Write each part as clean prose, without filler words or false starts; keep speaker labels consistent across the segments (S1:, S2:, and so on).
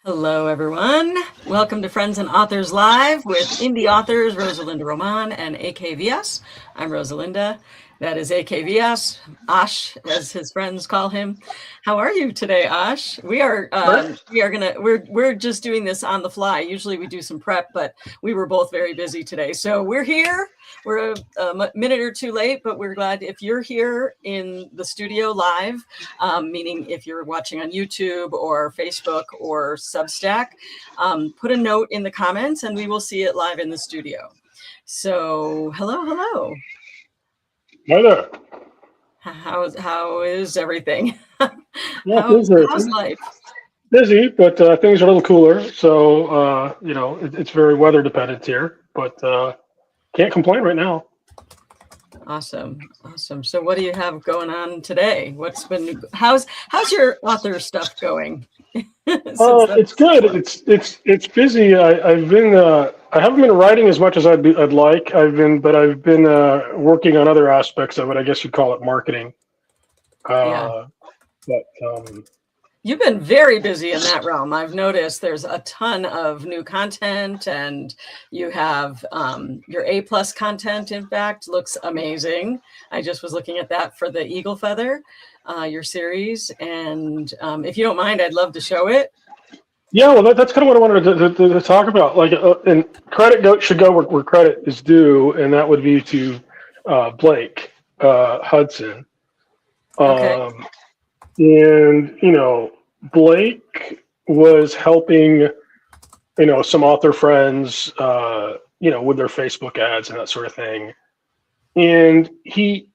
S1: Hello, everyone. Welcome to Friends and Authors Live with indie authors Rosalinda Román and A.K. Vyas. I'm Rosalinda. That is A.K. Vyas, Ash, as his friends call him. How are you today, Ash? We're just doing this on the fly. Usually we do some prep, but we were both very busy today. So we're here. We're a minute or two late, but we're glad if you're here in the studio live, meaning if you're watching on YouTube or Facebook or Substack, put a note in the comments and we will see it live in the studio. So hello.
S2: Hi there.
S1: How is everything?
S2: Yeah,
S1: how's life?
S2: busy, but things are a little cooler. So, it's very weather dependent here, but can't complain right now.
S1: Awesome. So what do you have going on today? How's your author stuff going?
S2: It's good. It's busy. I haven't been writing as much as I'd like. I've been working on other aspects of it. I guess you'd call it marketing.
S1: Yeah.
S2: But
S1: You've been very busy in that realm. I've noticed there's a ton of new content, and you have your A+ content, in fact, looks amazing. I just was looking at that for the Eagle Feather, your series. And if you don't mind, I'd love to show it.
S2: Yeah, well, that's kind of what I wanted to talk about. And credit should go where credit is due, and that would be to Blake Hudson.
S1: Okay.
S2: And Blake was helping some author friends with their Facebook ads and that sort of thing, and he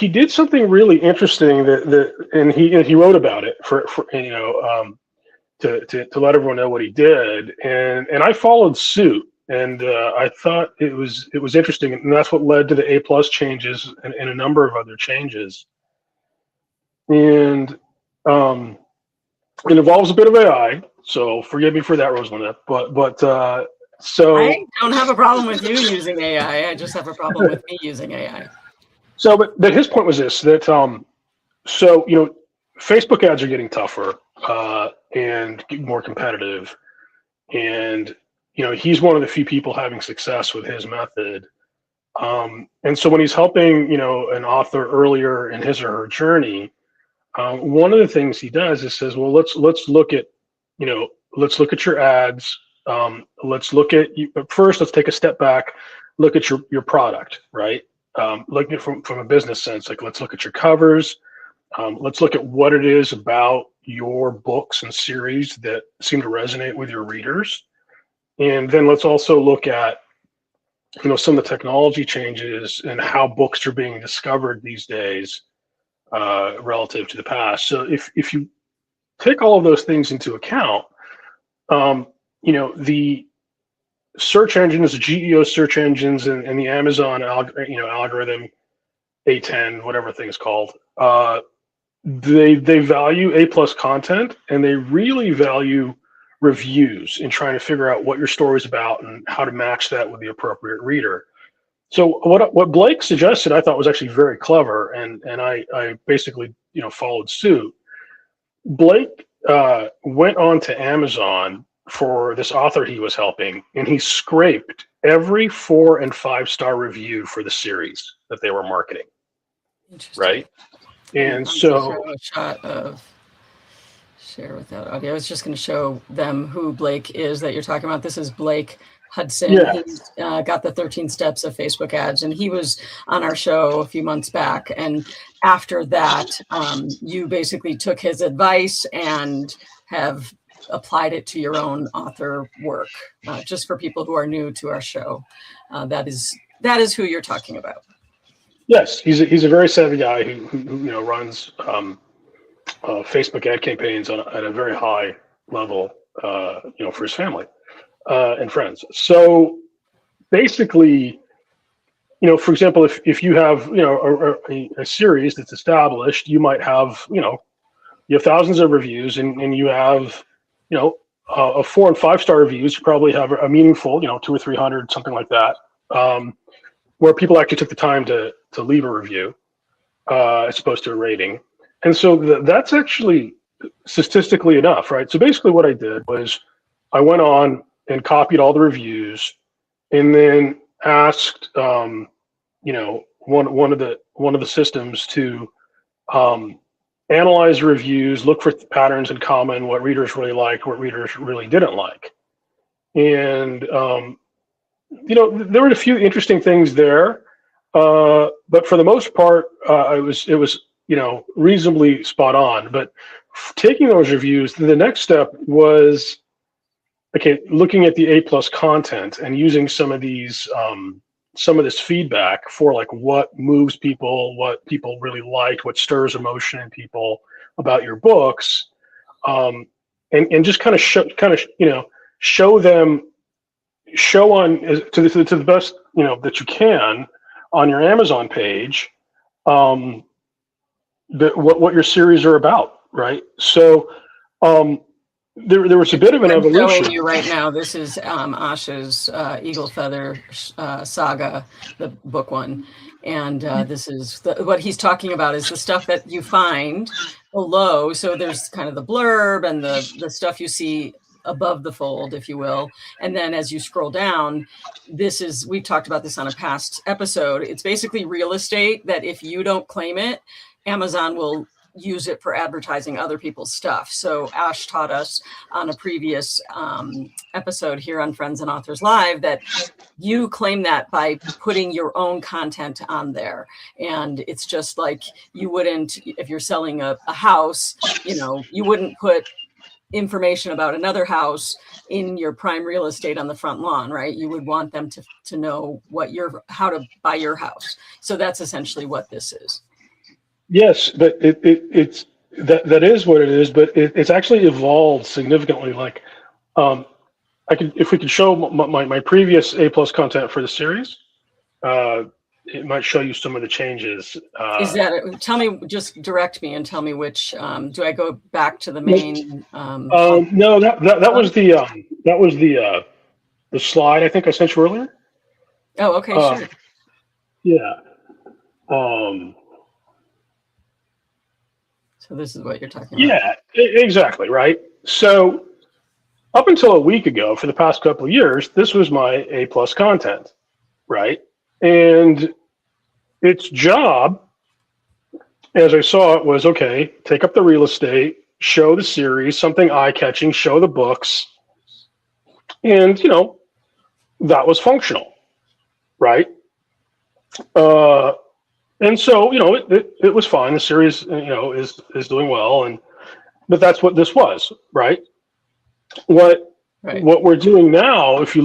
S2: did something really interesting and he wrote about it for to let everyone know what he did, and I followed suit, and I thought it was interesting, and that's what led to the A+ changes and a number of other changes. And it involves a bit of AI, so forgive me for that, Rosalind. But so
S1: I don't have a problem with you using AI. I just have a problem with me using AI.
S2: So, but his point was this: that Facebook ads are getting tougher and more competitive, and he's one of the few people having success with his method. And so when he's helping an author earlier in his or her journey. One of the things he does is says, well, let's look at your ads. Let's look at you. But first, let's take a step back, look at your product, right? Look at it from a business sense. Like, let's look at your covers. Let's look at what it is about your books and series that seem to resonate with your readers. And then let's also look at some of the technology changes and how books are being discovered these days. Relative to the past. So if you take all of those things into account, the search engines, the GEO search engines, and the Amazon algorithm, A10, whatever thing's called, they value A+ content, and they really value reviews in trying to figure out what your story's about and how to match that with the appropriate reader. So what Blake suggested, I thought was actually very clever, and I basically followed suit. Blake went on to Amazon for this author he was helping, and he scraped every 4- and 5-star review for the series that they were marketing. Right, and so
S1: show a shot of share without audio. I was just going to show them who Blake is that you're talking about. This is Blake Hudson.
S2: Yeah.
S1: He's got the 13 steps of Facebook ads, and he was on our show a few months back. And after that, you basically took his advice and have applied it to your own author work. Just for people who are new to our show, that is who you're talking about.
S2: Yes, he's a very savvy guy who runs Facebook ad campaigns at a very high level, for his family and friends. So basically, for example, if you have a series that's established, you might have you have thousands of reviews, and you have, a 4 and 5 star reviews. You probably have a meaningful, 200 or 300, something like that, where people actually took the time to leave a review, as opposed to a rating. And so that's actually statistically enough, right? So basically what I did was I went on and copied all the reviews, and then asked, one of the systems to analyze reviews, look for patterns in common, what readers really liked, what readers really didn't like. And, there were a few interesting things there. But for the most part, it was, reasonably spot on. But taking those reviews, the next step was, okay, looking at the A+ content and using some of this feedback for like what moves people, what people really liked, what stirs emotion in people about your books, and just kind of show them, show on to the best that you can on your Amazon page, what your series are about, right? So there was a bit of an evolution.
S1: I'm showing you right now. This is Ash's Eagle Feather Saga, the book one, and this is what he's talking about is the stuff that you find below. So there's kind of the blurb and the stuff you see above the fold, if you will, and then as you scroll down, we talked about this on a past episode. It's basically real estate that if you don't claim it, Amazon will use it for advertising other people's stuff. So Ash taught us on a previous episode here on Friends and Authors Live that you claim that by putting your own content on there. And it's just like you wouldn't, if you're selling a house, you wouldn't put information about another house in your prime real estate on the front lawn, right? You would want them to know how to buy your house. So that's essentially what this is.
S2: Yes, but it's that is what it is, but it's actually evolved significantly. Like, if we could show my previous A+ content for the series, it might show you some of the changes.
S1: Is that? Tell me, just direct me and tell me which. Do I go back to the main?
S2: No, that was the slide I think I sent you earlier.
S1: Oh, okay, sure.
S2: Yeah.
S1: So this is what you're talking about.
S2: Yeah, exactly, right? So up until a week ago, for the past couple of years, this was my A+ content, right? And its job, as I saw it, was, okay, take up the real estate, show the series, something eye-catching, show the books, and, that was functional, right? And so, it was fine. The series, is doing well, but that's what this was, right? What we're doing now, if you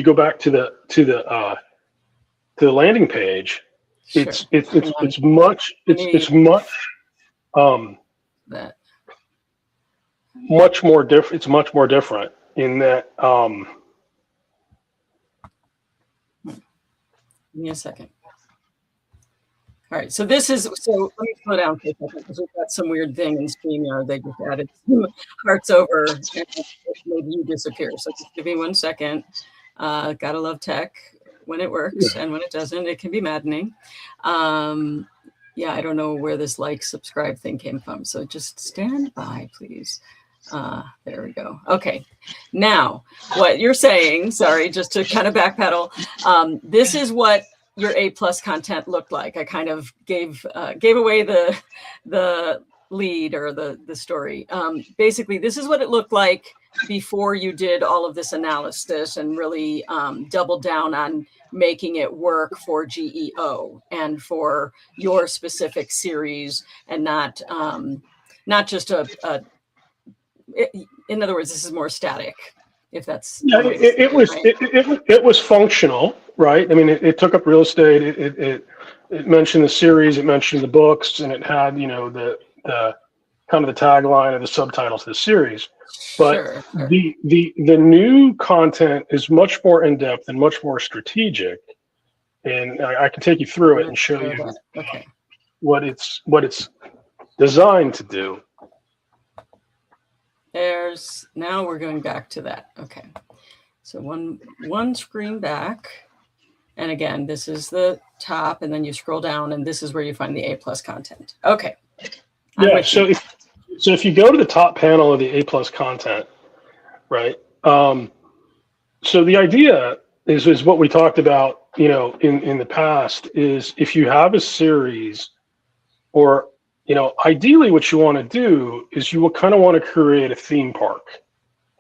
S2: go back to the landing page,
S1: Sure.
S2: it's much more different. It's much more different in that.
S1: Give me a second. All right, so let me slow down for a second because we've got some weird thing in StreamYard. They just added some hearts over and maybe you disappear. So just give me 1 second. Gotta love tech when it works, and when it doesn't, it can be maddening. Yeah, I don't know where this subscribe thing came from. So just stand by, please. There we go. Okay. Now, what you're saying, sorry, just to kind of backpedal, this is what your A+ content looked like. I kind of gave away the lead or the story. Basically, this is what it looked like before you did all of this analysis and really doubled down on making it work for GEO and for your specific series, and not just in other words, this is more static. If that's
S2: it was functional, right? I mean, it took up real estate. It mentioned the series, it mentioned the books, and it had the kind of the tagline or the subtitle to the series. But
S1: sure.
S2: the new content is much more in depth and much more strategic, and I can take you through it and show you what it's designed to do.
S1: Now we're going back to that. Okay. So one screen back. And again, this is the top, and then you scroll down, and this is where you find the A+ content. Okay.
S2: Yeah. So if you go to the top panel of the A+ content, right? So the idea is what we talked about, in the past, is if you have a series, or, ideally what you want to do is you will kind of want to create a theme park,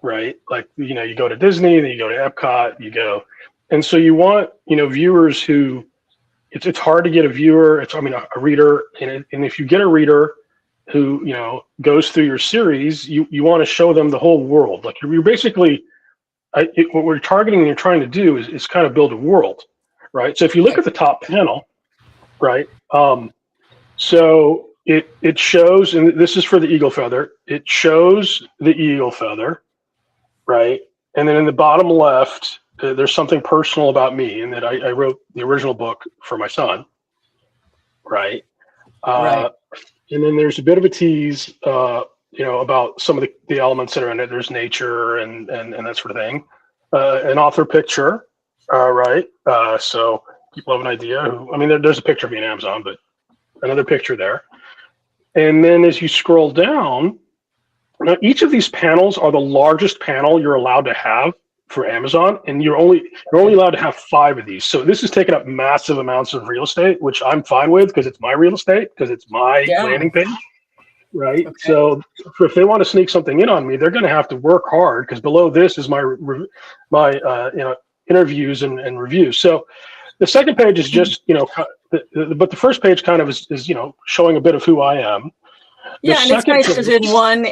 S2: right? Like, you go to Disney, then you go to Epcot, and so you want, viewers who, it's hard to get a viewer, a reader, and if you get a reader who, goes through your series, you want to show them the whole world. Like, you're basically, what we're targeting and you're trying to do is kind of build a world, right? So if you look at the top panel, right? So it shows, and this is for the eagle feather, it shows the eagle feather, right? And then in the bottom left, there's something personal about me, and that I wrote the original book for my son, right?
S1: Right.
S2: And then there's a bit of a tease, about some of the elements that are in it. There's nature and that sort of thing. An author picture, right? So people have an idea. There's a picture of me in Amazon, but another picture there. And then as you scroll down, now each of these panels are the largest panel you're allowed to have for Amazon, and you're only allowed to have 5 of these. So this has taken up massive amounts of real estate, which I'm fine with because it's my real estate, because it's my landing page. Right. Okay. So if they want to sneak something in on me, they're going to have to work hard, because below this is my interviews and reviews. So the second page is just, but the first page kind of is showing a bit of who I am.
S1: Yeah, and it's nice because in one,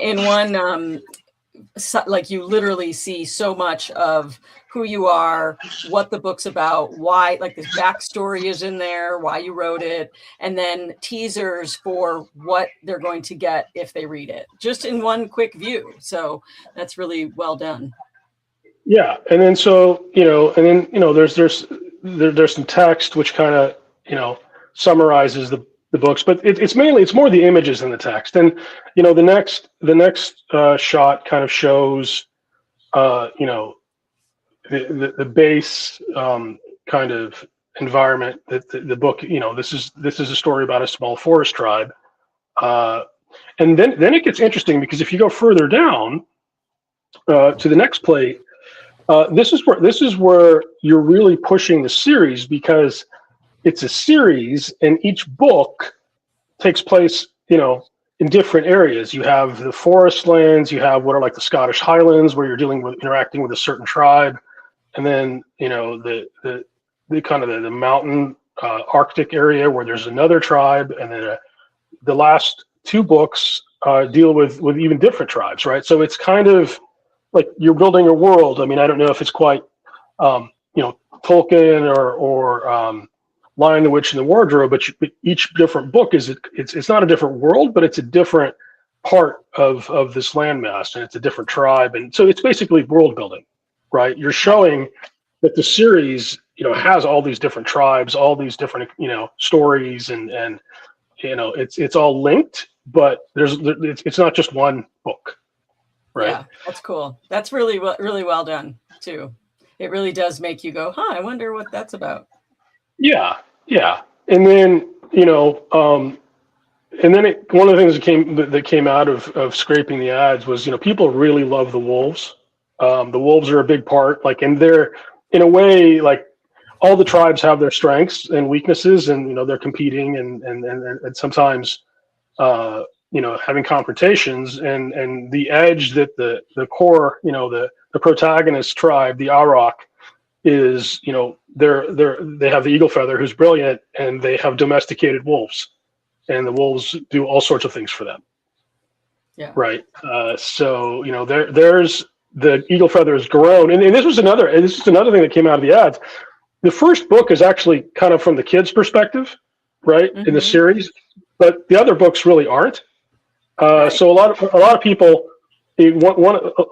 S1: like, you literally see so much of who you are, what the book's about, why, like, this backstory is in there, why you wrote it, and then teasers for what they're going to get if they read it, just in one quick view. So that's really well done.
S2: Yeah, and then there's some text which kind of summarizes the books, but it's more the images than the text. And the next shot kind of shows the base kind of environment that the book, this is a story about a small forest tribe, and then it gets interesting, because if you go further down to the next plate, this is where you're really pushing the series, because it's a series, and each book takes place, in different areas. You have the forest lands, you have what are like the Scottish Highlands, where you're interacting with a certain tribe, and then the kind of the mountain Arctic area where there's another tribe, and then the last 2 books deal with even different tribes, right? So it's kind of like you're building a world. I don't know if it's quite Tolkien or Lion, the Witch, and the Wardrobe, but each different book it's not a different world, but it's a different part of this landmass, and it's a different tribe, and so it's basically world building, right? You're showing that the series has all these different tribes, all these different stories, and it's all linked, but it's not just one book, right?
S1: Yeah, that's cool. That's really well done too. It really does make you go, I wonder what that's about.
S2: Yeah. And then, one of the things that came out of scraping the ads was, people really love the wolves. The wolves are a big part, and they're, in a way, like, all the tribes have their strengths and weaknesses, and, they're competing and sometimes, having confrontations, and the edge that the core, the protagonist tribe, the Arok, is, they have the eagle feather, who's brilliant, and they have domesticated wolves, and the wolves do all sorts of things for them.
S1: Yeah.
S2: Right. So there's the eagle feather has grown, and this is another thing that came out of the ads. The first book is actually kind of from the kids' perspective, right, in the series, but the other books really aren't. Right. So a lot of people,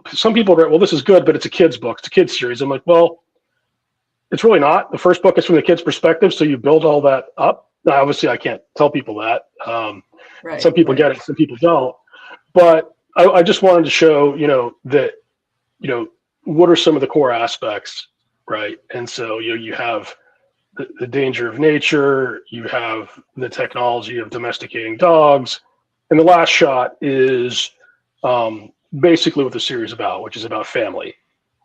S2: some people are, well, this is good, but it's a kid's book, it's a kid's series. I'm like, well, it's really not. The first book is from the kid's perspective, so you build all that up. Now, obviously, I can't tell people that. Right, some people get it, some people don't. But I just wanted to show, that, what are some of the core aspects, right? And so, you have the danger of nature, you have the technology of domesticating dogs, and the last shot is basically what the series is about, which is about family,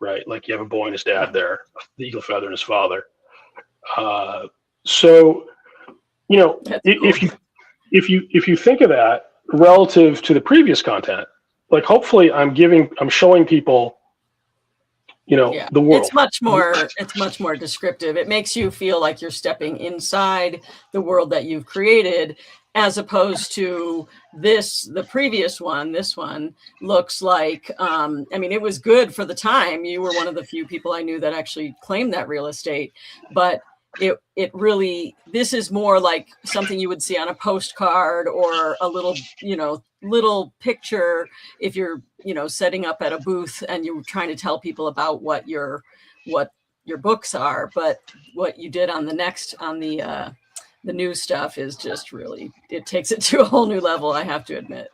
S2: right? Like you have a boy and his dad there, the eagle feather and his father. So,
S1: That's cool.
S2: if you think of that relative to the previous content, like hopefully I'm showing people,
S1: Yeah,
S2: the world.
S1: it's much more descriptive. It makes you feel like you're stepping inside the world that you've created, as opposed to the previous one. This one looks like, I mean, it was good for the time. You were one of the few people I knew that actually claimed that real estate, but it really, this is more like something you would see on a postcard or a little picture if you're setting up at a booth and you're trying to tell people about what your books are. But what you did on the new stuff is just really, it takes it to a whole new level, I have to admit.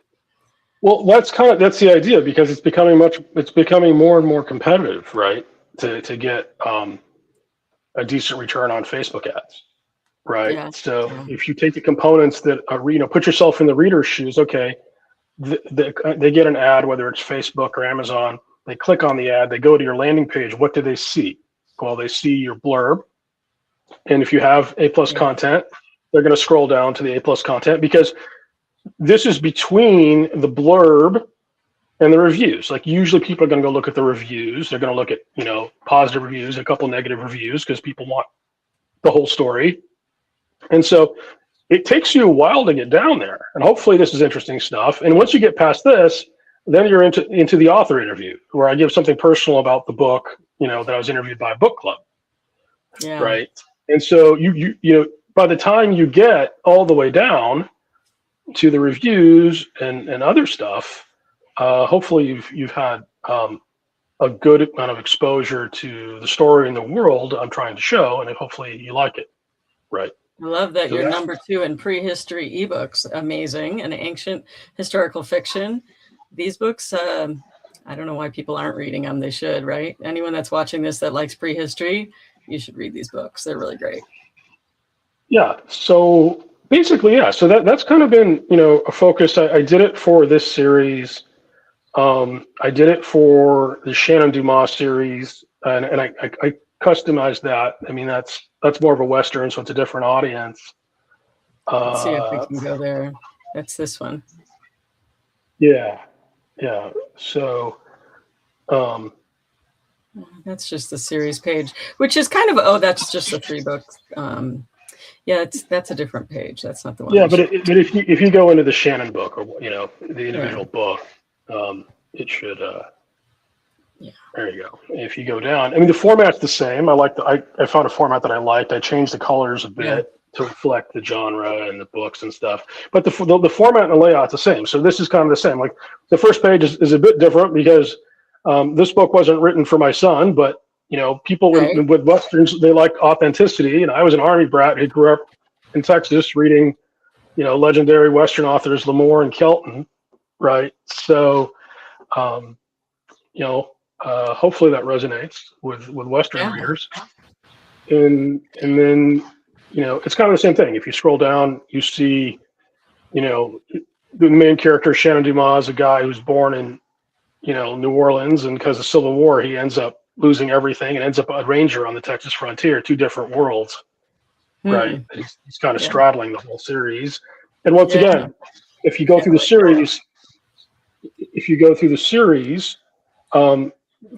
S2: Well, that's the idea, because it's becoming more and more competitive, right? To get a decent return on Facebook ads, right?
S1: Yeah.
S2: So if you take the components that are, put yourself in the reader's shoes, okay, they get an ad, whether it's Facebook or Amazon, they click on the ad, they go to your landing page. What do they see? Well, they see your blurb. And if you have A+ content, they're going to scroll down to the A+ content, because this is between the blurb and the reviews. Like usually people are going to go look at the reviews. They're going to look at, positive reviews, a couple negative reviews, because people want the whole story. And so it takes you a while to get down there. And hopefully this is interesting stuff. And once you get past this, then you're into the author interview, where I give something personal about the book, that I was interviewed by a book club.
S1: Yeah.
S2: Right. And so you by the time you get all the way down to the reviews and other stuff, hopefully you've had a good amount of exposure to the story and the world I'm trying to show, and hopefully you like it. Right.
S1: I love that you're number 2 in prehistory ebooks. Amazing. And ancient historical fiction. These books, I don't know why people aren't reading them. They should, right? Anyone that's watching this that likes prehistory, you should read these books. They're really great.
S2: Yeah. So basically, yeah. So that's kind of been, a focus. I did it for this series. I did it for the Shannon Dumas series, and I customized that. I mean, that's more of a Western, so it's a different audience.
S1: Let's see if we can go there. That's this one.
S2: Yeah. So,
S1: that's just the series page, which is kind of, that's just the 3 books. Yeah, that's a different page. That's not the one.
S2: Yeah, but if you go into the Shannon book, or the individual book, it should.
S1: Yeah.
S2: There you go. If you go down, I mean, the format's the same. I found a format that I liked. I changed the colors a bit to reflect the genre and the books and stuff. But the format and the layout's the same. So this is kind of the same. Like the first page is a bit different, because this book wasn't written for my son, but people with Westerns, they like authenticity. And I was an Army brat who grew up in Texas reading, legendary Western authors, Lamore and Kelton, right? So, hopefully that resonates with Western readers. And then, it's kind of the same thing. If you scroll down, you see, the main character, Shannon Dumas, a guy who's born in, New Orleans, and because of the Civil War, he ends up losing everything and ends up a ranger on the Texas frontier, 2 different worlds, right? He's kind of straddling the whole series. And once again, if you go through the series,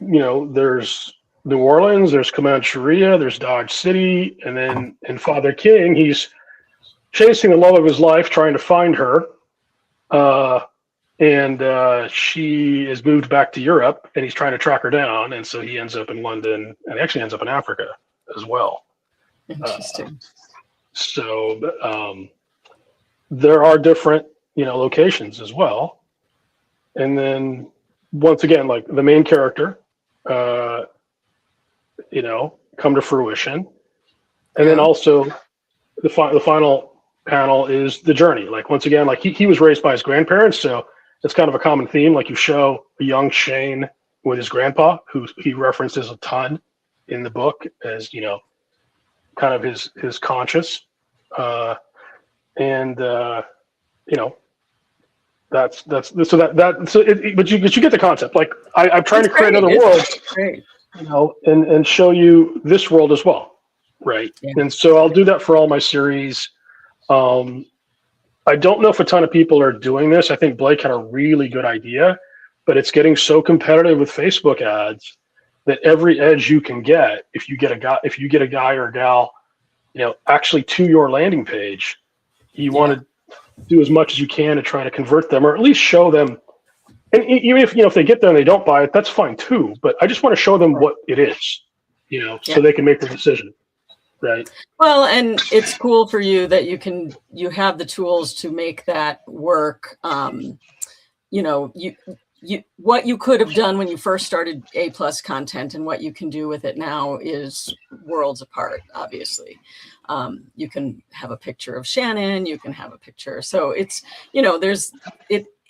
S2: there's New Orleans, there's Comancheria, there's Dodge City, and then in Father King, he's chasing the love of his life, trying to find her. And she is moved back to Europe, and he's trying to track her down. And so he ends up in London, and actually ends up in Africa as well.
S1: Interesting.
S2: So there are different, locations as well. And then once again, like the main character, come to fruition. And then also the final panel is the journey. Like, once again, like he was raised by his grandparents. So it's kind of a common theme. Like you show a young Shane with his grandpa, who he references a ton in the book as, kind of his conscious, and but you get the concept. Like I'm trying to create another world,
S1: great.
S2: and show you this world as well, right?
S1: Yeah.
S2: And so I'll do that for all my series. I don't know if a ton of people are doing this. I think Blake had a really good idea, but it's getting so competitive with Facebook ads that every edge you can get, if you get a guy or a gal, actually to your landing page, you want to do as much as you can to try to convert them, or at least show them. And even if they get there and they don't buy it, that's fine too. But I just want to show them what it is, so they can make the decision. Right.
S1: Well, and it's cool for you that you have the tools to make that work. What you could have done when you first started A+ content and what you can do with it now is worlds apart, obviously. You can have a picture of Shannon, you can have a picture. So it's,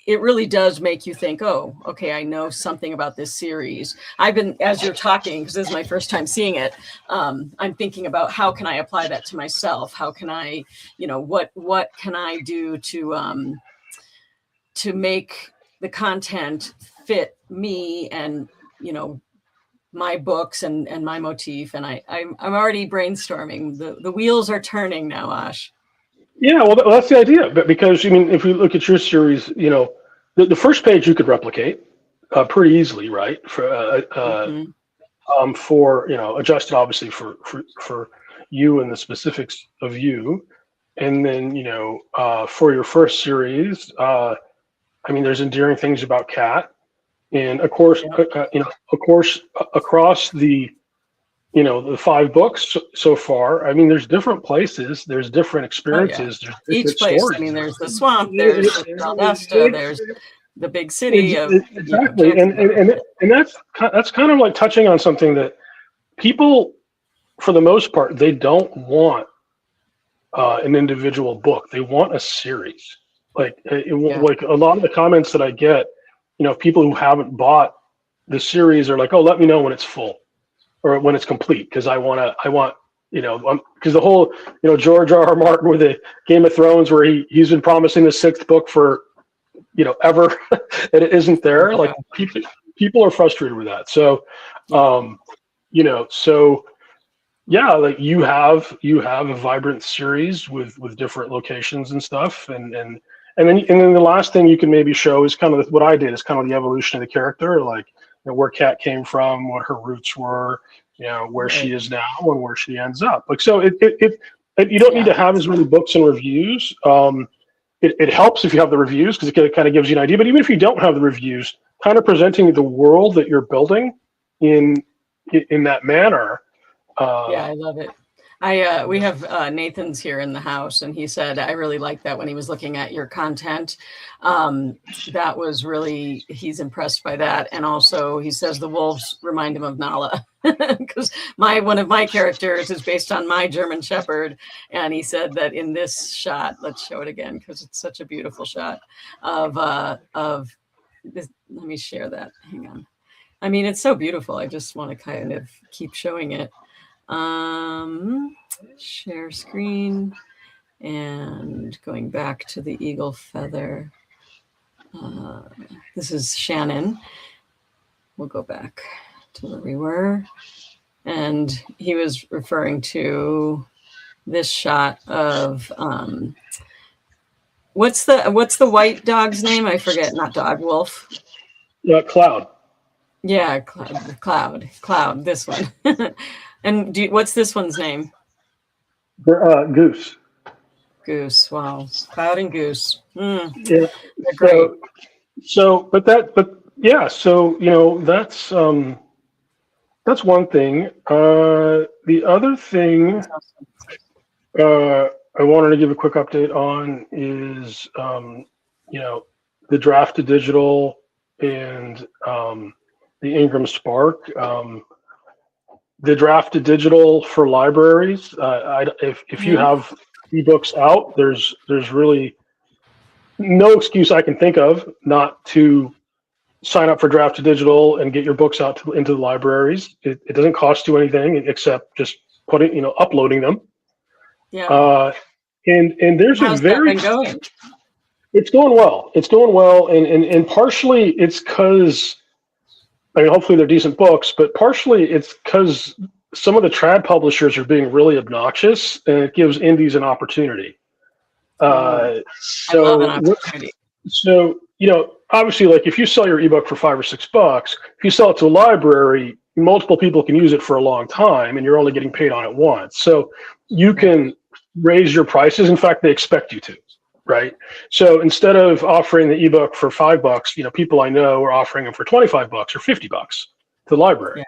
S1: it really does make you think, oh, okay, I know something about this series. I've been, as you're talking, because this is my first time seeing it, I'm thinking about how can I apply that to myself? How can I, what can I do to make the content fit me and, my books and my motif. And I'm already brainstorming. The wheels are turning now, Ash.
S2: Yeah, well, that's the idea. But because, if we look at your series, the first page you could replicate pretty easily, right? For adjusted obviously for you and the specifics of you, and then for your first series, there's endearing things about Kat, and of course, across the the 5 books so far, there's different places, there's different experiences, there's different
S1: each place.
S2: stories.
S1: There's the swamp, there's Valdosta, there's the big city.
S2: Exactly, and that's kind of like touching on something that people, for the most part, they don't want an individual book. They want a series. Like like a lot of the comments that I get, people who haven't bought the series are like, "Oh, let me know when it's full." Or when it's complete, because I want, because the whole, George R.R. Martin with the Game of Thrones, where he's been promising the 6th book for, ever, and it isn't there. Like people are frustrated with that. So, like you have a vibrant series with different locations and stuff, and then the last thing you can maybe show is kind of what I did, is kind of the evolution of the character, like where Kat came from, what her roots were, where she is now, and where she ends up. Like, so you don't need to have as many books and reviews. It helps if you have the reviews, because it kind of gives you an idea. But even if you don't have the reviews, kind of presenting the world that you're building in that manner.
S1: I love it. We have Nathan's here in the house, and he said, I really like that when he was looking at your content. That was really, he's impressed by that. And also he says the wolves remind him of Nala, because one of my characters is based on my German Shepherd. And he said that in this shot, let's show it again, because it's such a beautiful shot of this. Let me share that. Hang on. It's so beautiful. I just want to kind of keep showing it. Share screen, and going back to the eagle feather. This is Shannon. We'll go back to where we were, and he was referring to this shot of what's the white dog's name? I forget. Not dog, wolf.
S2: Cloud.
S1: Yeah, Cloud. This one. And what's this one's name?
S2: Goose.
S1: Goose. Wow. Cloud and Goose.
S2: Yeah.
S1: They're great.
S2: So that's one thing. The other thing I wanted to give a quick update on is the draft to digital and the Ingram Spark. The draft to digital for libraries. If you have ebooks out, there's really no excuse I can think of not to sign up for Draft to Digital and get your books out into the libraries. It doesn't cost you anything except just uploading them.
S1: Yeah.
S2: And there's
S1: How's that been going?
S2: It's going well. It's going well, and partially it's because, I mean, hopefully they're decent books, but partially it's because some of the trad publishers are being really obnoxious, and it gives indies an opportunity.
S1: I love an opportunity.
S2: So, obviously, like if you sell your ebook for $5 or $6, if you sell it to a library, multiple people can use it for a long time, and you're only getting paid on it once. So you can raise your prices. In fact, they expect you to, right? So instead of offering the ebook for $5, people I know are offering them for $25 or $50 to the library,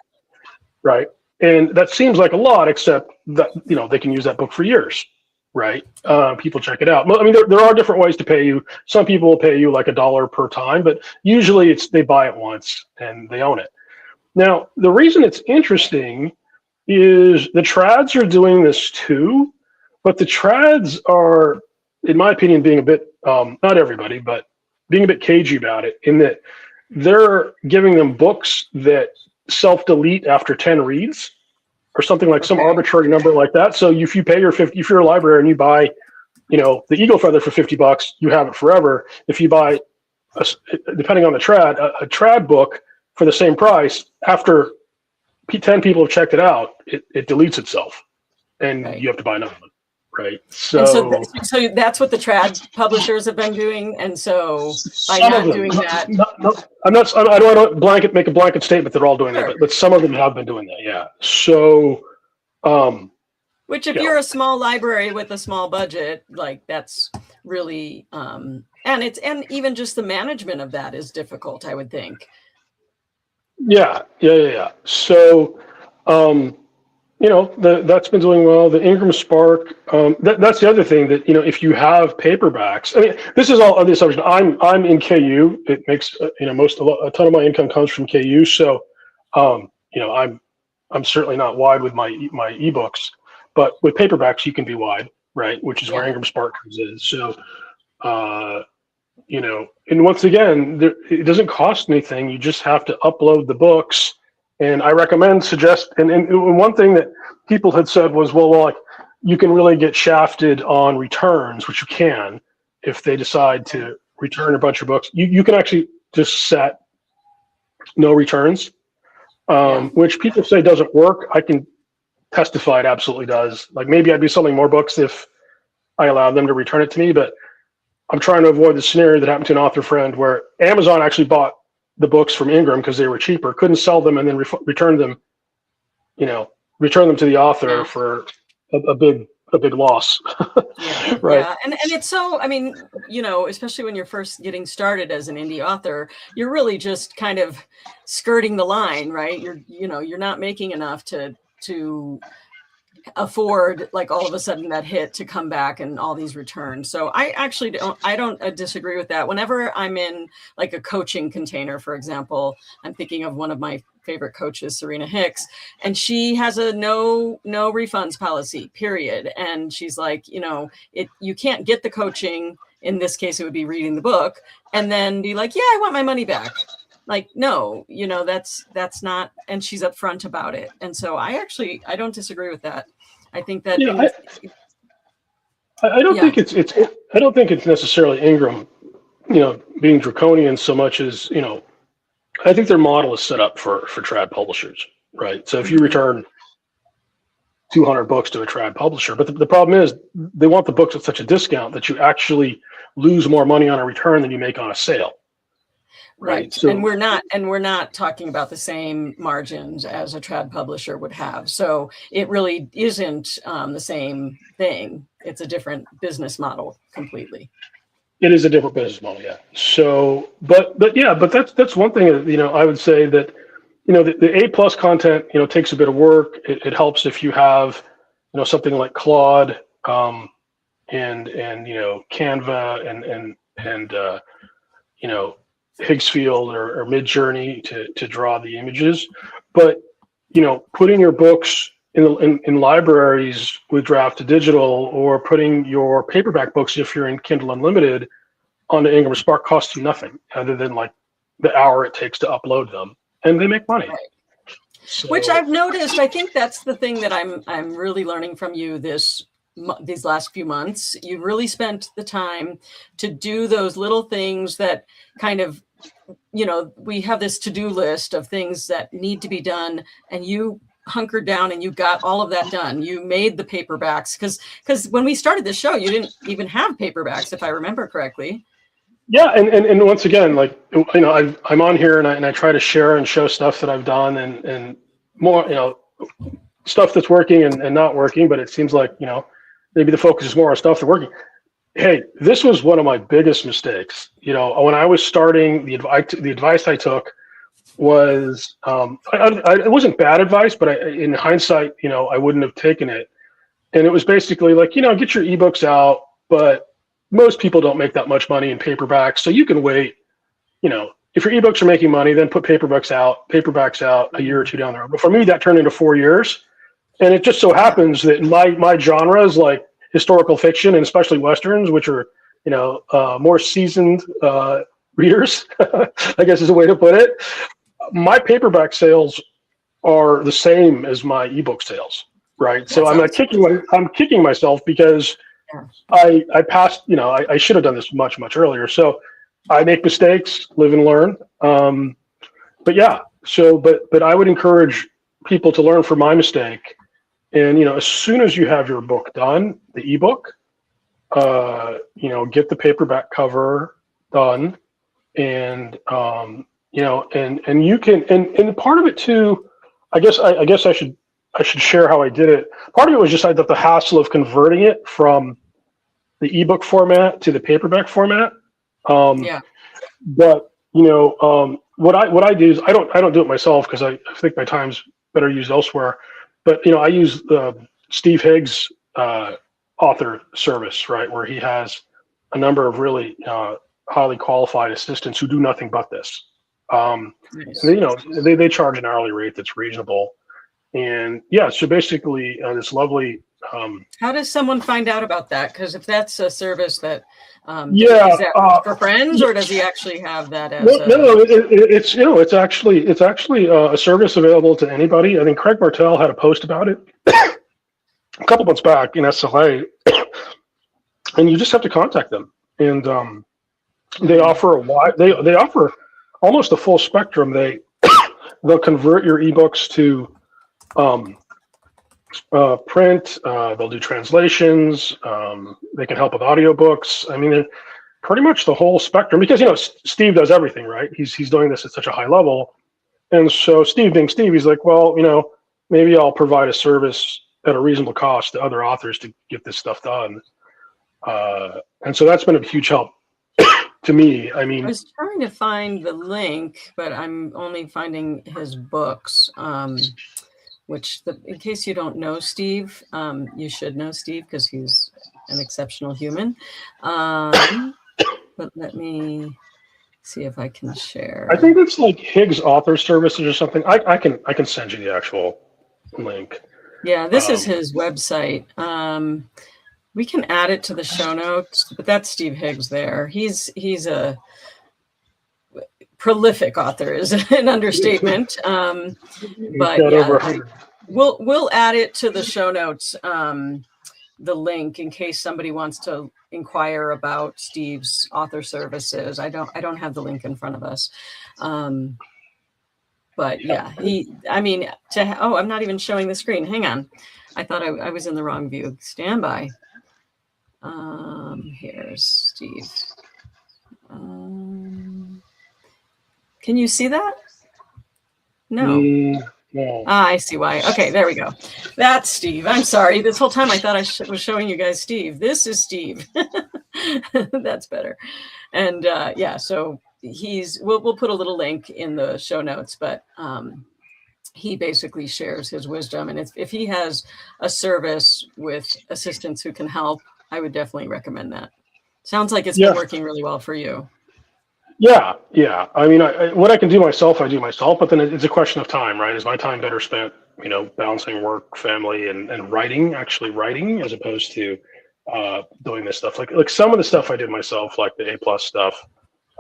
S2: right? And that seems like a lot, except that they can use that book for years, right? People check it out. I mean, there are different ways to pay you. Some people will pay you like $1 per time, but usually it's they buy it once and they own it. Now, the reason it's interesting is the trads are doing this too, but the trads are, in my opinion, being a bit, not everybody, but being a bit cagey about it, in that they're giving them books that self-delete after 10 reads or something, like some arbitrary number like that. So if you pay if you're a library and you buy, the Eagle Feather for $50, you have it forever. If you buy, depending on the trad, a trad book for the same price, after 10 people have checked it out, it deletes itself, and you have to buy another one, right? So
S1: that's what the trad publishers have been doing, and so by not doing that,
S2: I don't make a blanket statement that they're all doing that, but some of them have been doing that, yeah. So,
S1: which if you're a small library with a small budget, like that's really, and even just the management of that is difficult, I would think. Yeah.
S2: So, that's been doing well. The Ingram Spark, that's the other thing that, if you have paperbacks, I mean, this is all on the assumption. I'm in KU. It makes, a ton of my income comes from KU. So, I'm certainly not wide with my ebooks, but with paperbacks, you can be wide, right? Which is where Ingram Spark comes in. So, and once again, it doesn't cost anything. You just have to upload the books. And I and one thing that people had said was, well, like, you can really get shafted on returns, which you can, if they decide to return a bunch of books. You can actually just set no returns, which people say doesn't work. I can testify it absolutely does. Like, maybe I'd be selling more books if I allowed them to return it to me, but I'm trying to avoid the scenario that happened to an author friend where Amazon actually bought the books from Ingram because they were cheaper, couldn't sell them, and then return them to the author for a big loss. Right.
S1: Yeah. And it's so, I mean, especially when you're first getting started as an indie author, you're really just kind of skirting the line, right? You're not making enough to afford, like, all of a sudden that hit to come back and all these returns. So I don't disagree with that. Whenever I'm in like a coaching container, for example, I'm thinking of one of my favorite coaches, Serena Hicks, and she has a no refunds policy, period. And she's like, you can't get the coaching. In this case, it would be reading the book and then be like, yeah, I want my money back. Like, no, that's not, and she's upfront about it. And so I don't disagree with that. I think that
S2: I don't think I don't think it's necessarily Ingram, being draconian so much as, I think their model is set up for trad publishers, right? So if you return 200 books to a trad publisher, but the problem is they want the books at such a discount that you actually lose more money on a return than you make on a sale.
S1: Right. So, and we're not talking about the same margins as a trad publisher would have. So it really isn't the same thing. It's a different business model completely.
S2: It is a different business model, yeah. So, but that's one thing, I would say that, the A+ content, takes a bit of work. It helps if you have, something like Claude, and Canva and Higgsfield or Midjourney to draw the images, but putting your books in libraries with Draft to Digital, or putting your paperback books, if you're in Kindle Unlimited, onto Ingram Spark costs you nothing other than like the hour it takes to upload them, and they make money.
S1: Right.
S2: So,
S1: Which I've noticed. I think that's the thing that I'm really learning from you these last few months. You really spent the time to do those little things that kind of, we have this to-do list of things that need to be done, and you hunkered down and you got all of that done. You made the paperbacks because when we started this show, you didn't even have paperbacks, if I remember correctly.
S2: yeah, and once again, like I'm on here and I try to share and show stuff that I've done and more stuff that's working and not working, but it seems like maybe the focus is more on stuff that's working. Hey, this was one of my biggest mistakes. When I was starting, the advice I took was it wasn't bad advice, but in hindsight, I wouldn't have taken it. And it was basically like, get your ebooks out, but most people don't make that much money in paperbacks, so you can wait. If your ebooks are making money, then put paperbacks out a year or two down the road. But for me, that turned into 4 years, and it just so happens that my genre is like historical fiction and especially westerns, which are more seasoned readers, I guess is a way to put it. My paperback sales are the same as my ebook sales, right? So I'm kicking myself because I passed. I should have done this much earlier. So I make mistakes, live and learn. But yeah, but I would encourage people to learn from my mistake. And as soon as you have your book done, the ebook, get the paperback cover done, and and you can, and part of it too. I guess I should share how I did it. Part of it was just the hassle of converting it from the ebook format to the paperback format. But what I do is I don't do it myself because I think my time's better used elsewhere. But I use Steve Higgs' author service, right, where he has a number of really highly qualified assistants who do nothing but this.
S1: Nice.
S2: They charge an hourly rate that's reasonable, and yeah, so basically this lovely.
S1: How does someone find out about that? Because if that's a service that, is that for friends, or does he actually have that as?
S2: It's actually a service available to anybody. I think Craig Martell had a post about it a couple months back in SLA, and you just have to contact them, and they offer they offer almost a full spectrum. They'll convert your ebooks to print. They'll do translations. They can help with audiobooks. I mean, pretty much the whole spectrum, because Steve does everything, right? He's doing this at such a high level, and so Steve, being Steve, he's like, well, maybe I'll provide a service at a reasonable cost to other authors to get this stuff done. And so that's been a huge help to me. I mean,
S1: I was trying to find the link, but I'm only finding his books. In case you don't know Steve, you should know Steve because he's an exceptional human. But let me see if I can share.
S2: I think it's like Higgs Author Services or something. I can send you the actual link.
S1: Yeah, this is his website. We can add it to the show notes, but that's Steve Higgs there. He's a prolific author is an understatement. But yeah, we'll add it to the show notes, the link, in case somebody wants to inquire about Steve's author services. I don't have the link in front of us. But yeah, I'm not even showing the screen. Hang on. I thought I was in the wrong view. Stand by. Here's Steve. Can you see that? No.
S2: No.
S1: I see why. Okay, there we go. That's Steve. I'm sorry. This whole time I thought I was showing you guys Steve. This is Steve. That's better. And so we'll put a little link in the show notes, but he basically shares his wisdom. And if he has a service with assistants who can help, I would definitely recommend that. Sounds like it's been working really well for you.
S2: Yeah. I mean, what I can do myself, I do myself, but then it's a question of time, right? Is my time better spent, balancing work, family, and writing, actually writing, as opposed to doing this stuff. Like some of the stuff I did myself, like the A+ stuff.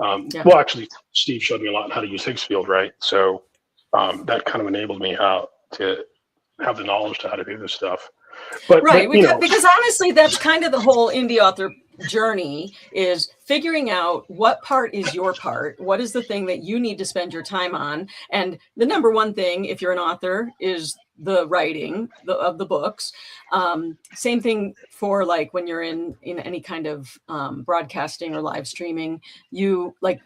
S1: Yeah.
S2: Well, actually, Steve showed me a lot on how to use Higgsfield, right? So that kind of enabled me how to have the knowledge to how to do this stuff. But
S1: because honestly, that's kind of the whole indie author journey, is figuring out what part is your part, what is the thing that you need to spend your time on. And the number one thing, if you're an author, is the writing of the books. Same thing for like when you're in any kind of broadcasting or live streaming. I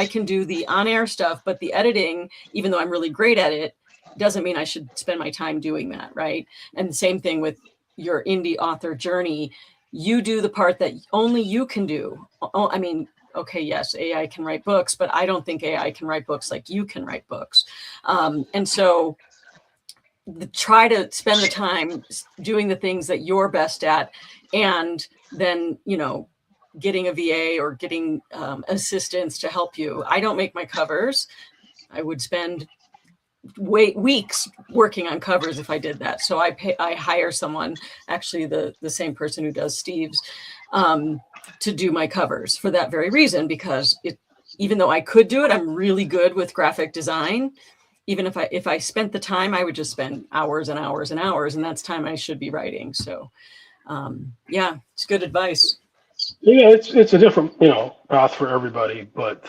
S1: can do the on-air stuff, but the editing, even though I'm really great at it, doesn't mean I should spend my time doing that, right? And the same thing with your indie author journey. You do the part that only you can do. I mean, okay, yes, AI can write books, but I don't think AI can write books like you can write books. And so try to spend the time doing the things that you're best at, and then, getting a VA or getting assistance to help you. I don't make my covers. I would spend weeks working on covers if I did that. So I hire someone, actually the same person who does Steve's, to do my covers for that very reason, because even though I could do it, I'm really good with graphic design. Even if I spent the time, I would just spend hours and hours and hours, and that's time I should be writing. So yeah, it's good advice.
S2: Yeah, it's a different path for everybody, but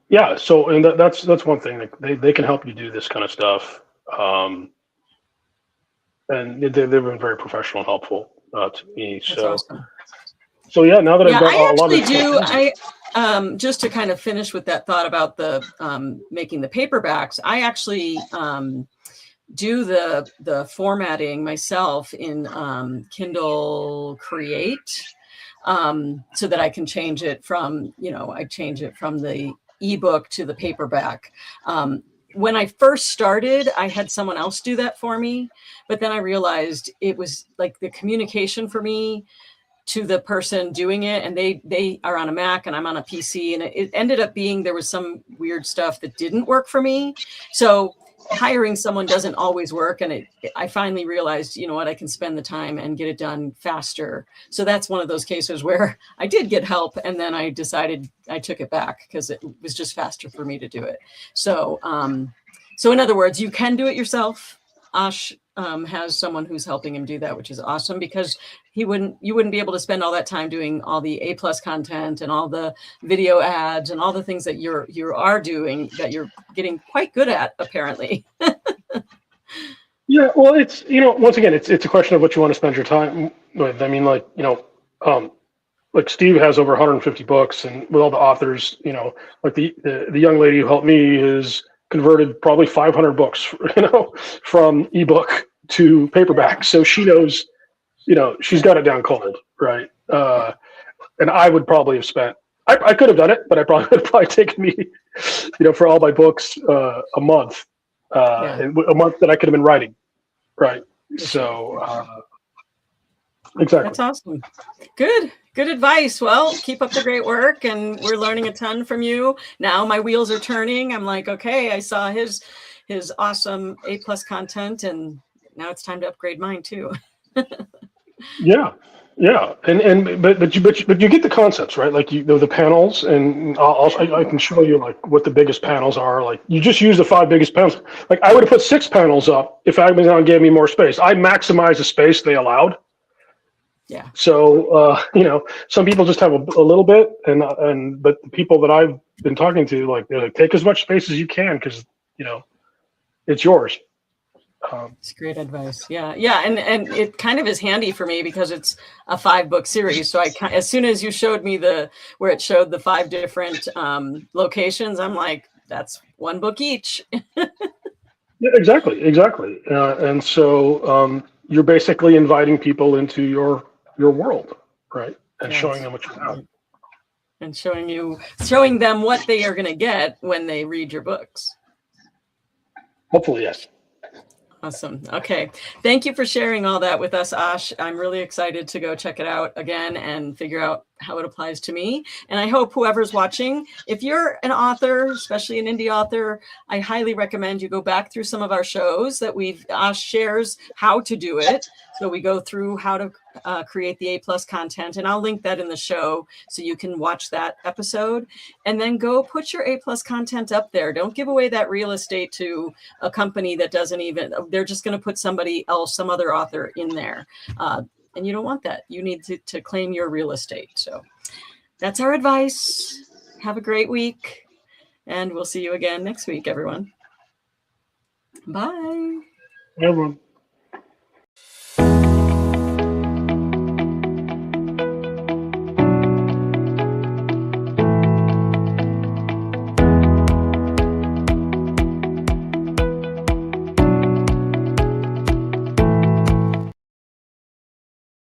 S2: yeah. So and that's one thing, like they can help you do this kind of stuff, and they've been very professional and helpful to me.
S1: That's awesome.
S2: So yeah, now that I've got
S1: I
S2: a lot of
S1: just to kind of finish with that thought about the making the paperbacks, I actually do the formatting myself in Kindle Create, so that I can change it from, I change it from the ebook to the paperback. When I first started, I had someone else do that for me, but then I realized it was like the communication for me to the person doing it, and they are on a Mac and I'm on a PC, and it ended up being there was some weird stuff that didn't work for me. So hiring someone doesn't always work, and I finally realized, what, I can spend the time and get it done faster. So that's one of those cases where I did get help, and then I decided I took it back because it was just faster for me to do it. So in other words, you can do it yourself. Ash has someone who's helping him do that, which is awesome, because you wouldn't be able to spend all that time doing all the A+ content and all the video ads and all the things that you are doing, that you're getting quite good at, apparently.
S2: Yeah, well, it's once again, it's a question of what you want to spend your time with. I mean, like like Steve has over 150 books, and with all the authors, like the young lady who helped me is converted probably 500 books, from ebook to paperback. So she knows, she's got it down cold, right? And I would probably have spent, I could have done it, but it would probably taken me, for all my books, a month, and a month that I could have been writing, right? So, exactly.
S1: That's awesome. Good advice. Well, keep up the great work, and we're learning a ton from you. Now my wheels are turning. I'm like, okay, I saw his awesome A+ content, and now it's time to upgrade mine too.
S2: Yeah. But you get the concepts, right? Like the panels, and I can show you like what the biggest panels are. Like you just use the 5 biggest panels. Like I would have put 6 panels up if Amazon gave me more space. I maximized the space they allowed.
S1: Yeah.
S2: So some people just have a little bit, but the people that I've been talking to, like, they're like, take as much space as you can, because it's yours.
S1: It's great advice. Yeah, and it kind of is handy for me because it's a 5-book series. So as soon as you showed me where it showed the 5 different locations, I'm like, that's 1 book each.
S2: Yeah, exactly. And so you're basically inviting people into your world, right? And yes, showing them what you have.
S1: And showing them what they are going to get when they read your books.
S2: Hopefully, yes.
S1: Awesome. Okay. Thank you for sharing all that with us, Ash. I'm really excited to go check it out again and figure out how it applies to me. And I hope whoever's watching, if you're an author, especially an indie author, I highly recommend you go back through some of our shows that Ash shares how to do it. So we go through how to create the A+ content, and I'll link that in the show so you can watch that episode, and then go put your A+ content up there. Don't give away that real estate to a company that doesn't even, they're just going to put somebody else, some other author in there. And you don't want that. You need to claim your real estate. So that's our advice. Have a great week, and we'll see you again next week, everyone. Bye.
S2: Everyone.